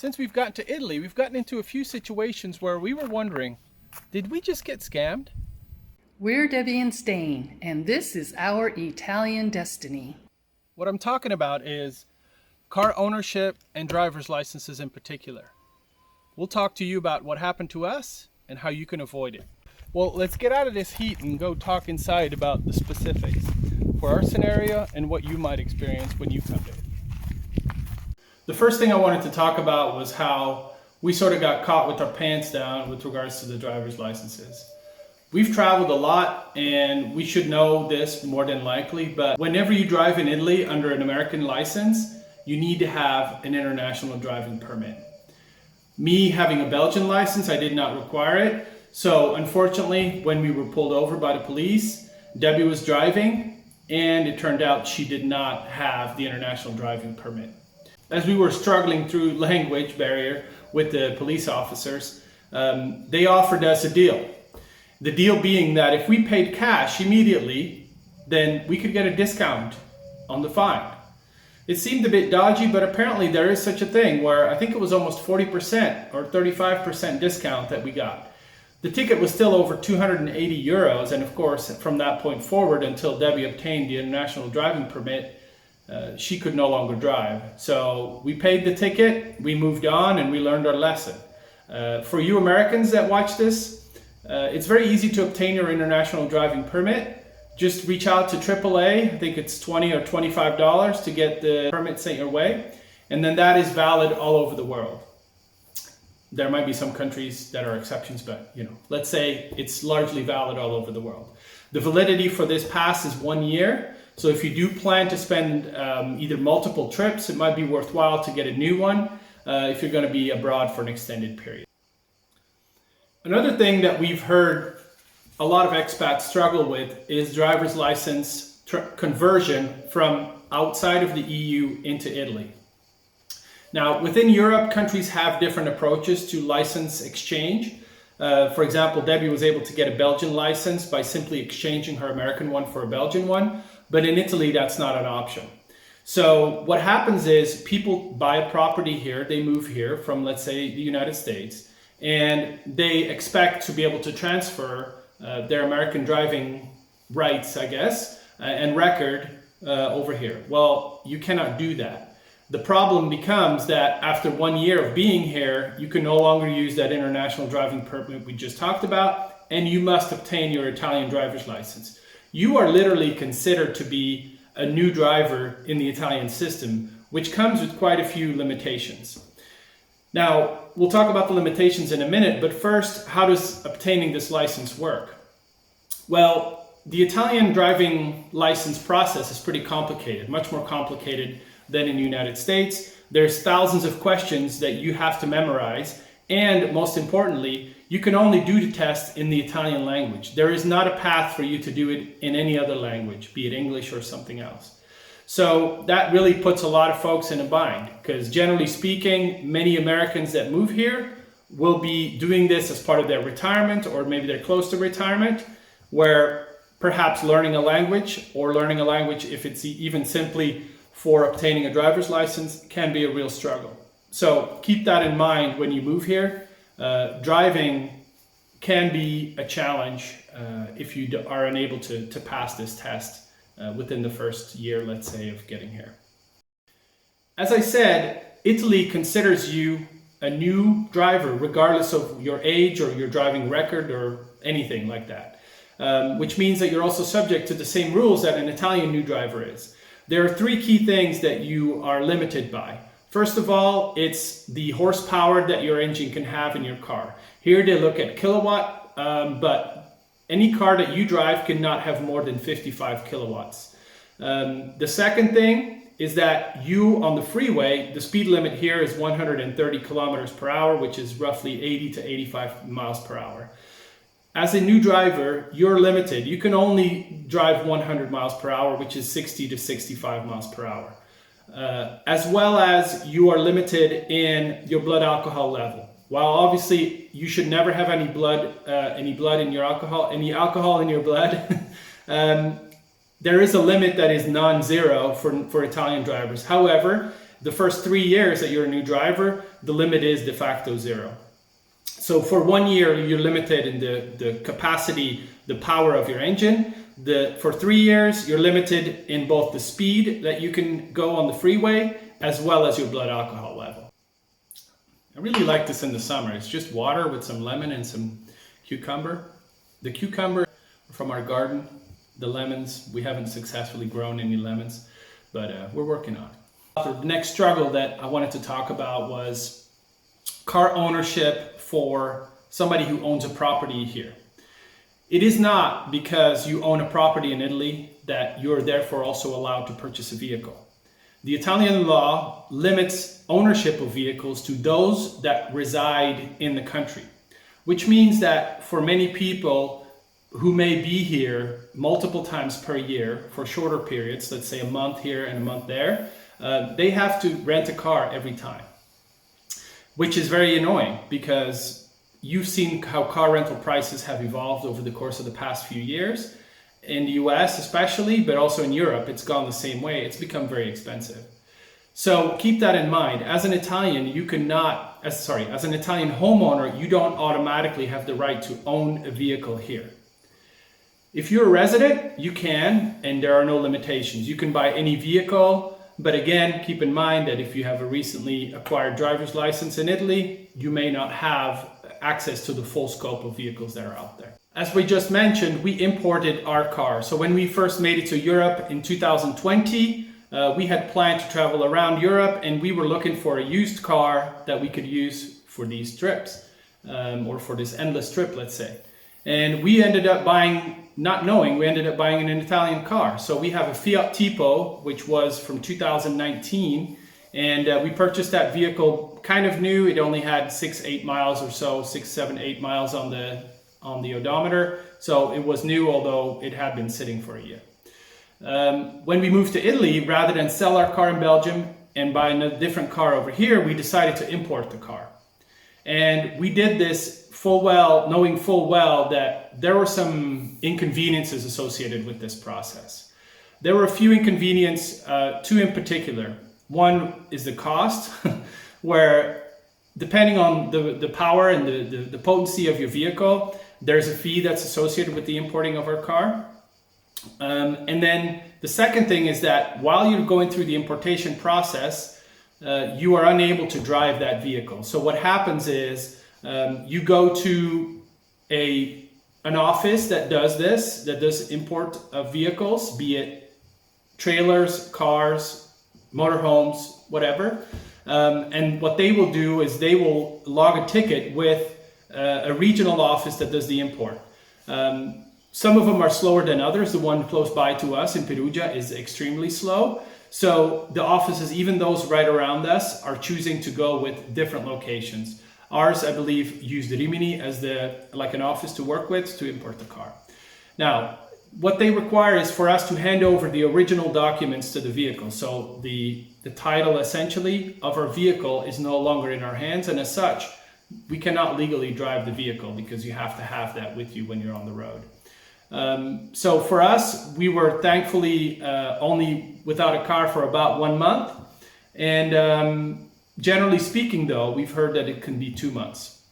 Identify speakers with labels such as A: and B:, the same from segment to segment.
A: Since we've gotten to Italy, we've gotten into a few situations where we were wondering, did we just get scammed?
B: We're Debbie and Stain, and this is our Italian destiny.
A: What I'm talking about is car ownership and driver's licenses in particular. We'll talk to you about what happened to us and how you can avoid it. Well, let's get out of this heat and go talk inside about the specifics for our scenario and what you might experience when you come to it. The first thing I wanted to talk about was how we sort of got caught with our pants down with regards to the driver's licenses. We've traveled a lot and we should know this more than likely, but whenever you drive in Italy under an American license, you need to have an international driving permit. Me having a Belgian license, I did not require it. So unfortunately, when we were pulled over by the police, Debbie was driving and it turned out she did not have the international driving permit. As we were struggling through language barrier with the police officers, they offered us a deal. The deal being that if we paid cash immediately, then we could get a discount on the fine. It seemed a bit dodgy, but apparently there is such a thing where I think it was almost 40% or 35% discount that we got. The ticket was still over 280 euros, and of course from that point forward until Debbie obtained the international driving permit, she could no longer drive. So we paid the ticket, we moved on, and we learned our lesson. For you Americans that watch this, it's very easy to obtain your international driving permit. Just reach out to AAA, I think it's $20 or $25 to get the permit sent your way. And then that is valid all over the world. There might be some countries that are exceptions, but let's say it's largely valid all over the world. The validity for this pass is 1 year. So if you do plan to spend either multiple trips, it might be worthwhile to get a new one if you're going to be abroad for an extended period. Another thing that we've heard a lot of expats struggle with is driver's license conversion from outside of the EU into Italy. Now, within Europe, countries have different approaches to license exchange. For example, Debbie was able to get a Belgian license by simply exchanging her American one for a Belgian one. But in Italy, that's not an option. So what happens is people buy a property here, they move here from, let's say, the United States, and they expect to be able to transfer their American driving rights, I guess, and record over here. Well, you cannot do that. The problem becomes that after 1 year of being here, you can no longer use that international driving permit we just talked about, and you must obtain your Italian driver's license. You are literally considered to be a new driver in the Italian system, which comes with quite a few limitations. Now, we'll talk about the limitations in a minute, but first, how does obtaining this license work? Well, the Italian driving license process is pretty complicated, much more complicated than in the United States. There's thousands of questions that you have to memorize, and most importantly, you can only do the test in the Italian language. There is not a path for you to do it in any other language, be it English or something else. So that really puts a lot of folks in a bind, because generally speaking, many Americans that move here will be doing this as part of their retirement, or maybe they're close to retirement, where perhaps learning a language, or learning a language if it's even simply for obtaining a driver's license, can be a real struggle. So keep that in mind when you move here. Driving can be a challenge if you are unable to pass this test within the first year, let's say, of getting here. As I said, Italy considers you a new driver regardless of your age or your driving record or anything like that, which means that you're also subject to the same rules that an Italian new driver is. There are three key things that you are limited by. First of all, it's the horsepower that your engine can have in your car. Here they look at kilowatt, but any car that you drive cannot have more than 55 kilowatts. The second thing is that you on the freeway, the speed limit here is 130 kilometers per hour, which is roughly 80 to 85 miles per hour. As a new driver, you're limited. You can only drive 100 miles per hour, which is 60 to 65 miles per hour. As well as you are limited in your blood alcohol level. While obviously you should never have any blood in your alcohol, any alcohol in your blood, there is a limit that is non-zero for Italian drivers. However, the first 3 years that you're a new driver, the limit is de facto zero. So for 1 year, you're limited in the capacity, the power of your engine. For 3 years, you're limited in both the speed that you can go on the freeway, as well as your blood alcohol level. I really like this in the summer. It's just water with some lemon and some cucumber. The cucumber from our garden, the lemons, we haven't successfully grown any lemons, but we're working on it. The next struggle that I wanted to talk about was car ownership for somebody who owns a property here. It is not because you own a property in Italy that you're therefore also allowed to purchase a vehicle. The Italian law limits ownership of vehicles to those that reside in the country, which means that for many people who may be here multiple times per year for shorter periods, let's say a month here and a month there, they have to rent a car every time, which is very annoying because you've seen how car rental prices have evolved over the course of the past few years. In the US especially, but also in Europe, it's gone the same way. It's become very expensive. So keep that in mind. As an Italian, as an Italian homeowner, you don't automatically have the right to own a vehicle here. If you're a resident, you can, and there are no limitations. You can buy any vehicle, but again, keep in mind that if you have a recently acquired driver's license in Italy, you may not have access to the full scope of vehicles that are out there. As we just mentioned, we imported our car. So when we first made it to Europe in 2020, we had planned to travel around Europe and we were looking for a used car that we could use for these trips, or for this endless trip, let's say. And we ended up buying, not knowing, we ended up buying an Italian car. So we have a Fiat Tipo, which was from 2019. And we purchased that vehicle kind of new. It only had 8 miles or so, 6, 7, 8 miles on the odometer. So it was new, although it had been sitting for a year. When we moved to Italy, rather than sell our car in Belgium and buy a different car over here, we decided to import the car. And we did this knowing full well that there were some inconveniences associated with this process. There were a few inconveniences, two in particular. One is the cost, where depending on the power and the potency of your vehicle, there's a fee that's associated with the importing of our car. And then the second thing is that while you're going through the importation process, you are unable to drive that vehicle. So what happens is you go to an office that does import of vehicles, be it trailers, cars, motorhomes, whatever. And what they will do is they will log a ticket with a regional office that does the import. Some of them are slower than others. The one close by to us in Perugia is extremely slow. So the offices, even those right around us, are choosing to go with different locations. Ours, I believe, used Rimini as an office to work with to import the car. Now, what they require is for us to hand over the original documents to the vehicle. So the title essentially of our vehicle is no longer in our hands, and as such, we cannot legally drive the vehicle because you have to have that with you when you're on the road. So for us, we were thankfully only without a car for about 1 month. And generally speaking, though, we've heard that it can be 2 months.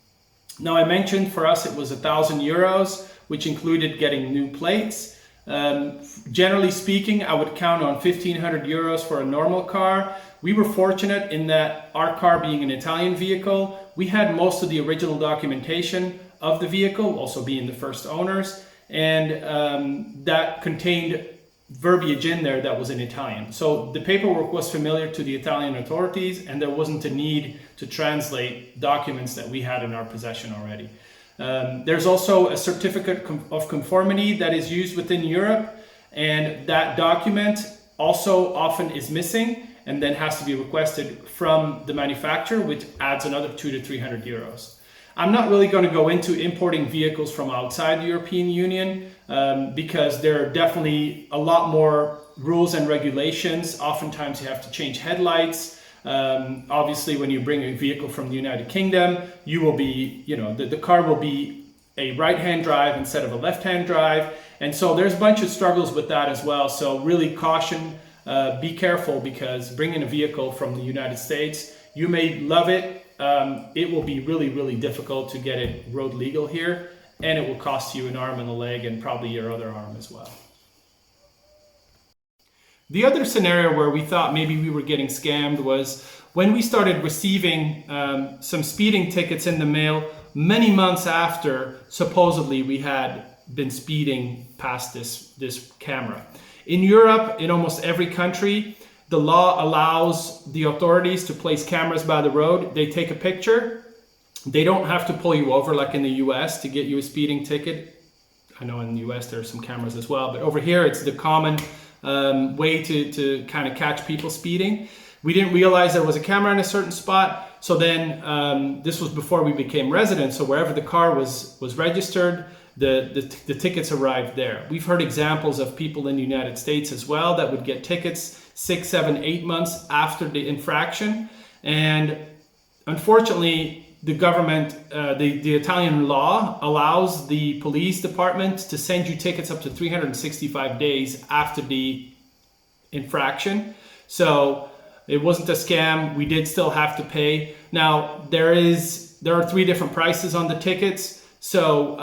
A: Now, I mentioned for us it was €1,000, which included getting new plates. Generally speaking, I would count on €1,500 for a normal car. We were fortunate in that our car being an Italian vehicle, we had most of the original documentation of the vehicle, also being the first owners, and that contained verbiage in there that was in Italian. So the paperwork was familiar to the Italian authorities, and there wasn't a need to translate documents that we had in our possession already. There's also a certificate of conformity that is used within Europe, and that document also often is missing and then has to be requested from the manufacturer, which adds another €200 to €300. I'm not really going to go into importing vehicles from outside the European Union because there are definitely a lot more rules and regulations. Oftentimes you have to change headlights. Obviously, when you bring a vehicle from the United Kingdom, you will be, the car will be a right-hand drive instead of a left-hand drive. And so there's a bunch of struggles with that as well. So really caution, be careful, because bringing a vehicle from the United States, you may love it it will be really, really difficult to get it road legal here, and it will cost you an arm and a leg and probably your other arm as well. The other scenario where we thought maybe we were getting scammed was when we started receiving some speeding tickets in the mail many months after supposedly we had been speeding past this camera. In Europe, in almost every country, the law allows the authorities to place cameras by the road. They take a picture. They don't have to pull you over like in the US to get you a speeding ticket. I know in the US there are some cameras as well, but over here it's the common way to kind of catch people speeding. We didn't realize there was a camera in a certain spot. So then this was before we became residents. So wherever the car was registered, the tickets arrived there. We've heard examples of people in the United States as well that would get tickets 6, 7, 8 months after the infraction. And unfortunately, the government, the Italian law allows the police department to send you tickets up to 365 days after the infraction. So it wasn't a scam. We did still have to pay. Now there are 3 different prices on the tickets. So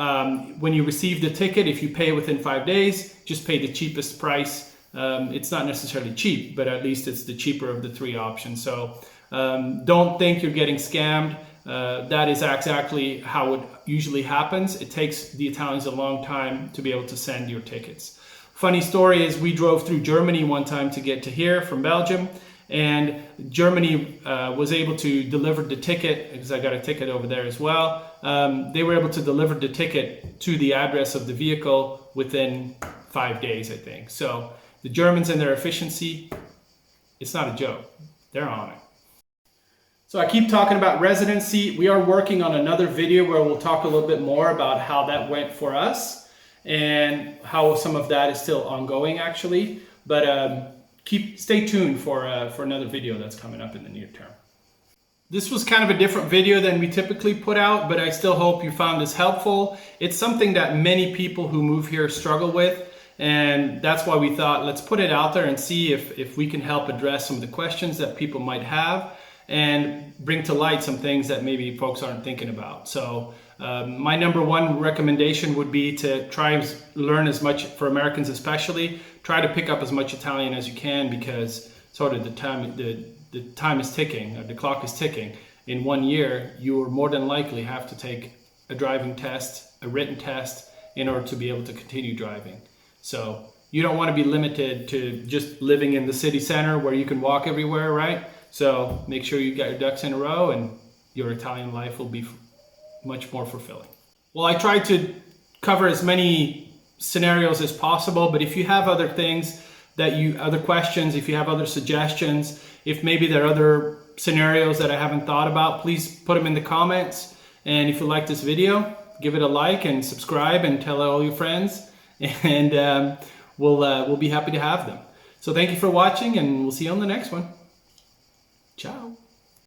A: when you receive the ticket, if you pay within 5 days, just pay the cheapest price. It's not necessarily cheap, but at least it's the cheaper of the 3 options. So don't think you're getting scammed. That is exactly how it usually happens. It takes the Italians a long time to be able to send your tickets. Funny story is we drove through Germany one time to get to here from Belgium, and Germany was able to deliver the ticket, because I got a ticket over there as well. They were able to deliver the ticket to the address of the vehicle within 5 days, I think. So the Germans and their efficiency, it's not a joke. They're on it. So I keep talking about residency. We are working on another video where we'll talk a little bit more about how that went for us and how some of that is still ongoing actually. But stay tuned for another video that's coming up in the near term. This was kind of a different video than we typically put out, but I still hope you found this helpful. It's something that many people who move here struggle with, and that's why we thought let's put it out there and see if we can help address some of the questions that people might have and bring to light some things that maybe folks aren't thinking about. So my number one recommendation would be to try and learn as much, for Americans especially, try to pick up as much Italian as you can, because sort of the time is ticking, or the clock is ticking. In 1 year, you will more than likely have to take a driving test, a written test, in order to be able to continue driving. So you don't want to be limited to just living in the city center where you can walk everywhere, right? So make sure you got your ducks in a row and your Italian life will be much more fulfilling. Well, I tried to cover as many scenarios as possible, but if you have other things other questions, if you have other suggestions, if maybe there are other scenarios that I haven't thought about, please put them in the comments. And if you like this video, give it a like and subscribe and tell all your friends, and we'll be happy to have them. So thank you for watching, and we'll see you on the next one. Ciao.